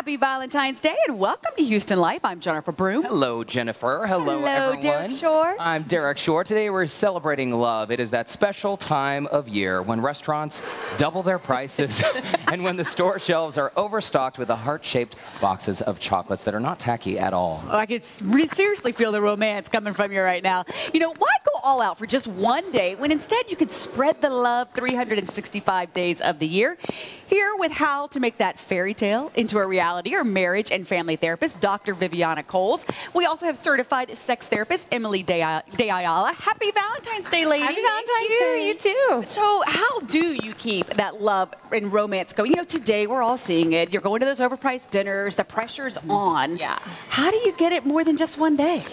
Happy Valentine's Day and welcome to Houston Life. I'm Jennifer Broom. Hello, Jennifer. Hello, everyone. Derek Shore. I'm Derek Shore. Today we're celebrating love. It is that special time of year when restaurants double their prices and when the store shelves are overstocked with the heart-shaped boxes of chocolates that are not tacky at all. I can seriously feel the romance coming from you right now. You know, why go all out for just one day when instead you could spread the love 365 days of the year? Here with how to make that fairy tale into a reality, our marriage and family therapist, Dr. Viviana Coles. We also have certified sex therapist, Emily De Ayala. Happy Valentine's Day, ladies. Happy Valentine's Day. You too. So how do you keep that love and romance going? You know, today we're all seeing it. You're going to those overpriced dinners. The pressure's on. Yeah. How do you get it more than just one day?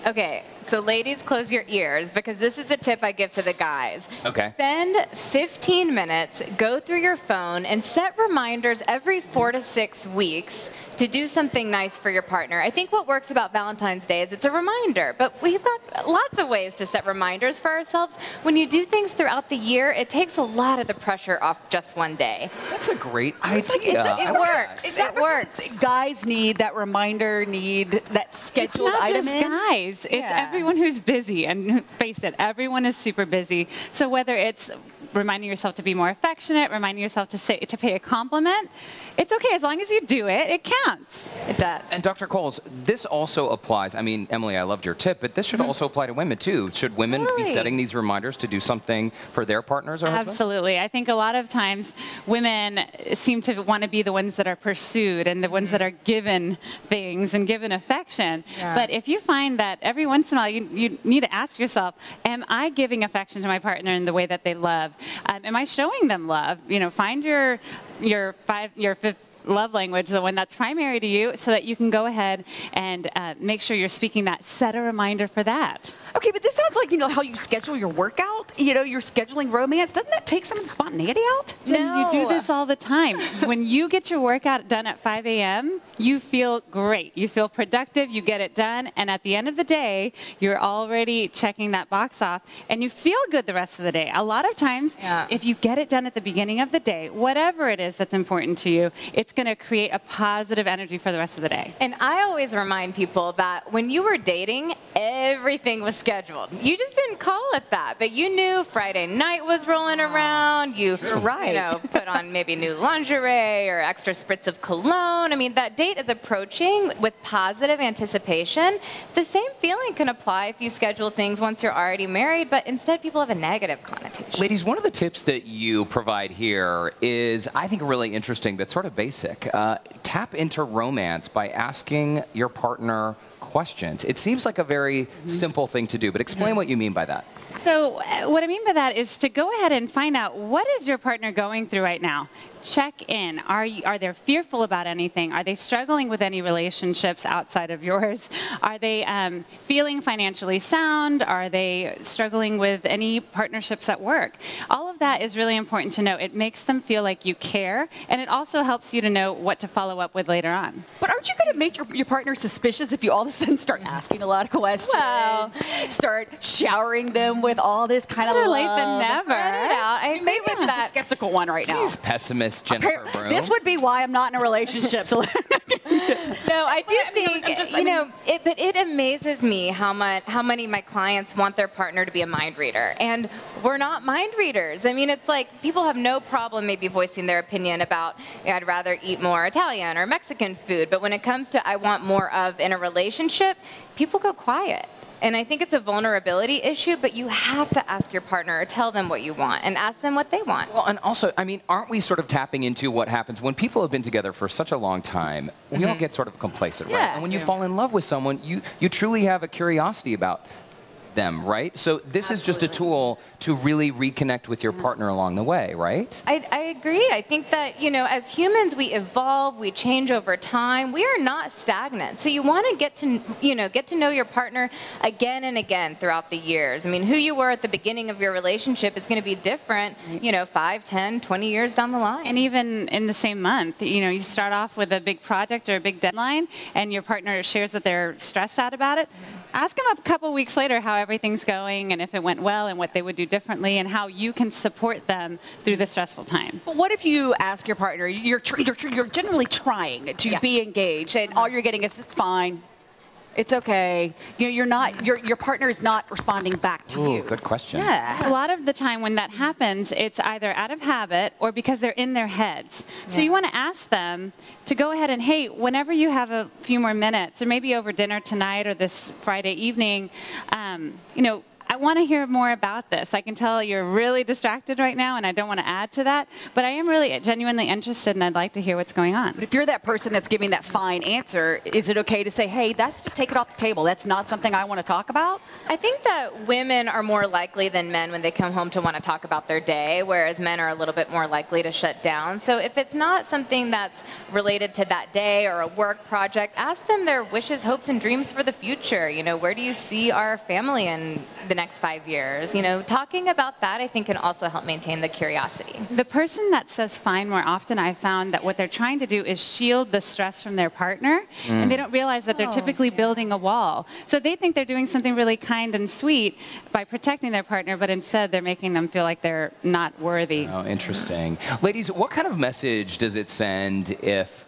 Okay, so ladies, close your ears because this is a tip I give to the guys. Okay. Spend 15 minutes, go through your phone, and set reminders every 4 to 6 weeks to do something nice for your partner. I think what works about Valentine's Day is it's a reminder, but we've got lots of ways to set reminders for ourselves. When you do things throughout the year, it takes a lot of the pressure off just one day. That's a great idea. It works. It works. Guys need that reminder, need that scheduled it's not item just in? guys. It's Yeah. everyone who's busy. And face it, everyone is super busy. So whether it's reminding yourself to be more affectionate, reminding yourself to pay a compliment, it's okay. As long as you do it, it counts. It does. And Dr. Coles, this also applies, I mean, Emily, I loved your tip, but this should also apply to women too. Should women be setting these reminders to do something for their partners or husbands? Absolutely. I think a lot of times women seem to want to be the ones that are pursued and the ones that are given things and given affection. Yeah. But if you find that every once in a while you need to ask yourself, am I giving affection to my partner in the way that they love? Am I showing them love? You know, find your fifth love language, the one that's primary to you, so that you can go ahead and make sure you're speaking that. Set a reminder for that. Okay, but this sounds like, you know, how you schedule your workout. You know, you're scheduling romance. Doesn't that take some of the spontaneity out? You do this all the time. When you get your workout done at 5 a.m., you feel great. You feel productive. You get it done. And at the end of the day, you're already checking that box off. And you feel good the rest of the day. A lot of times, if you get it done at the beginning of the day, whatever it is that's important to you, it's going to create a positive energy for the rest of the day. And I always remind people that when you were dating, everything was scheduled. You just didn't call it that, but you knew Friday night was rolling around. You know, put on maybe new lingerie or extra spritz of cologne. I mean, that date is approaching with positive anticipation. The same feeling can apply if you schedule things once you're already married, but instead people have a negative connotation. Ladies, one of the tips that you provide here is, I think, really interesting, but sort of basic. Tap into romance by asking your partner questions. It seems like a very simple thing to do, but explain what you mean by that. So what I mean by that is to go ahead and find out, what is your partner going through right now? Check in. Are they fearful about anything? Are they struggling with any relationships outside of yours? Are they feeling financially sound? Are they struggling with any partnerships at work? All of that is really important to know. It makes them feel like you care, and it also helps you to know what to follow up with later on. But aren't you going to make your partner suspicious if you all of a sudden start asking a lot of questions? Well, start showering them with all this kind of better love. late than never. Spread it out. I agree Maybe with I'm just that. a skeptical one right now. Please, pessimist Jennifer Broom. This would be why I'm not in a relationship. So No, I do think, but it amazes me how many of my clients want their partner to be a mind reader. And we're not mind readers. I mean, it's like people have no problem maybe voicing their opinion about, I'd rather eat more Italian or Mexican food. But when it comes to I want more of in a relationship, people go quiet. And I think it's a vulnerability issue, but you have to ask your partner or tell them what you want and ask them what they want. Well, and also, I mean, aren't we sort of tapping into what happens when people have been together for such a long time? We all get sort of complacent, right? Yeah. And when you fall in love with someone, you truly have a curiosity about them, right? So this is just a tool to really reconnect with your partner along the way, right? I agree. I think that, you know, as humans, we evolve, we change over time. We are not stagnant. So you want to get to know your partner again and again throughout the years. I mean, who you were at the beginning of your relationship is going to be different, you know, 5, 10, 20 years down the line. And even in the same month, you know, you start off with a big project or a big deadline, and your partner shares that they're stressed out about it. ask them a couple weeks later how everything's going and if it went well and what they would do differently and how you can support them through the stressful time. But what if you ask your partner, you're generally trying to be engaged, and all you're getting is, it's fine, it's okay. You know, you're not, your partner is not responding back to you. Good question. Yeah. A lot of the time when that happens, it's either out of habit or because they're in their heads. So you want to ask them to go ahead and, hey, whenever you have a few more minutes, or maybe over dinner tonight or this Friday evening, you know, I want to hear more about this. I can tell you're really distracted right now, and I don't want to add to that, but I am really genuinely interested, and I'd like to hear what's going on. But if you're that person that's giving that fine answer, is it okay to say, hey, that's just take it off the table. That's not something I want to talk about? I think that women are more likely than men when they come home to want to talk about their day, whereas men are a little bit more likely to shut down. So if it's not something that's related to that day or a work project, ask them their wishes, hopes, and dreams for the future. You know, where do you see our family in the next 5 years? You know, talking about that, I think, can also help maintain the curiosity. The person that says fine more often, I've found that what they're trying to do is shield the stress from their partner, and they don't realize that they're typically building a wall. So they think they're doing something really kind and sweet by protecting their partner, but instead they're making them feel like they're not worthy. Oh, interesting. Ladies, what kind of message does it send if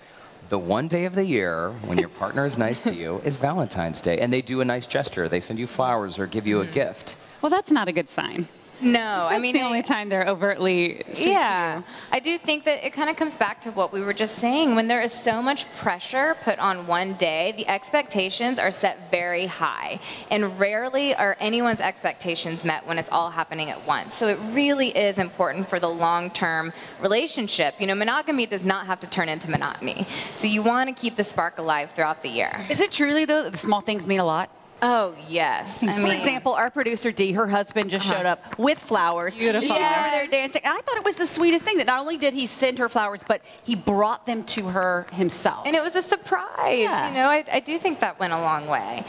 the one day of the year when your partner is nice to you is Valentine's Day, and they do a nice gesture, they send you flowers or give you a gift? Well, that's not a good sign. No, I mean, the only time they're overtly sweet to you. I do think that it kind of comes back to what we were just saying. When there is so much pressure put on one day, the expectations are set very high, and rarely are anyone's expectations met when it's all happening at once. So it really is important for the long-term relationship. You know, monogamy does not have to turn into monotony. So you want to keep the spark alive throughout the year. Is it truly, though, that the small things mean a lot? Oh, yes. For example, our producer, Dee, her husband just showed up with flowers. Beautiful. She's over there dancing. And I thought it was the sweetest thing that not only did he send her flowers, but he brought them to her himself. And it was a surprise. Yeah. You know, I do think that went a long way.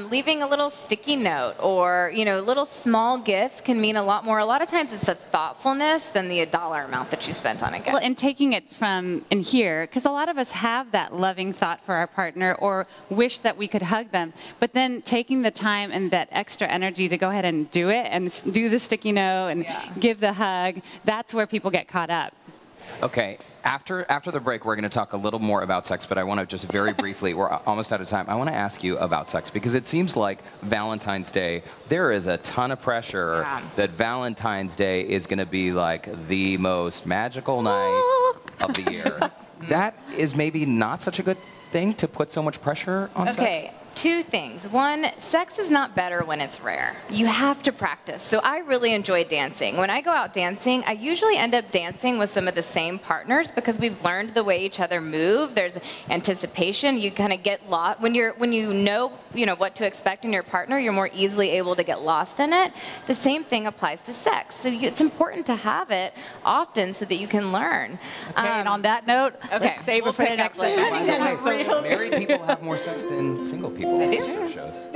Leaving a little sticky note or, you know, little small gifts can mean a lot more. A lot of times it's the thoughtfulness than the dollar amount that you spent on a gift. Well, and taking it from in here, because a lot of us have that loving thought for our partner or wish that we could hug them, but then taking the time and that extra energy to go ahead and do it and do the sticky note and give the hug, that's where people get caught up. Okay, after the break, we're going to talk a little more about sex, but I want to just very briefly, we're almost out of time, I want to ask you about sex, because it seems like Valentine's Day, there is a ton of pressure that Valentine's Day is going to be like the most magical night of the year. That is maybe not such a good thing to put so much pressure on sex? Okay, two things. One, sex is not better when it's rare. You have to practice. So I really enjoy dancing. When I go out dancing, I usually end up dancing with some of the same partners because we've learned the way each other move. There's anticipation. You kind of get lost when you know what to expect in your partner. You're more easily able to get lost in it. The same thing applies to sex. So it's important to have it often so that you can learn. Okay, and on that note, let's save it for the next segment. Married people have more sex than single people. It is shows.